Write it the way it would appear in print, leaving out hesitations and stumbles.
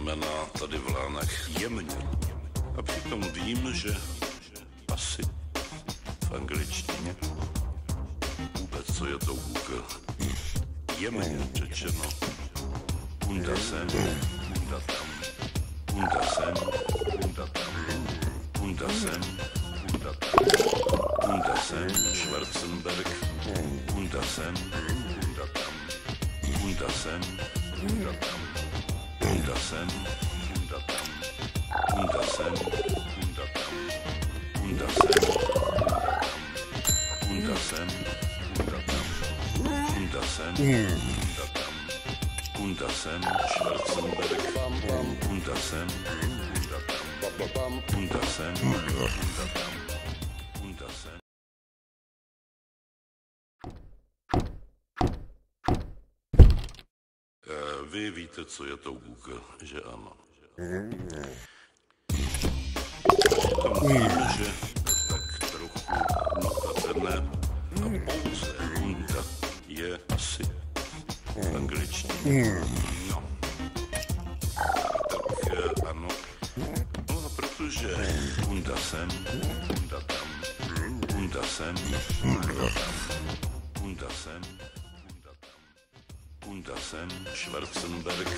znamená tady v Lánech jemně. A přitom vím, že asi v angličtině vůbec co je to Google. Jemně řečeno unda sem, unda tam, unda sem, unda tam, unda sem, unda tam, unda sem, Schwarzenberg, unda sem, unda tam, unda sem, unda tam, unda sem, unda tam, unda sem, unda tam, unda sem, unda sem, unda tam, unda sem, unda tam, unda sem, Schwarzenberg, unda sem, unda tam, unda sem, unda tam, unda sem. Vy víte, co je to Google, že ano? Vím, že tak trochu notabene a pouze unda je asi v angličtině. No. Tak ano. No a protože unda sem, unda tam, unda sem, unda tam, unda sem, unda tam, unda sem, Schwarzenberg.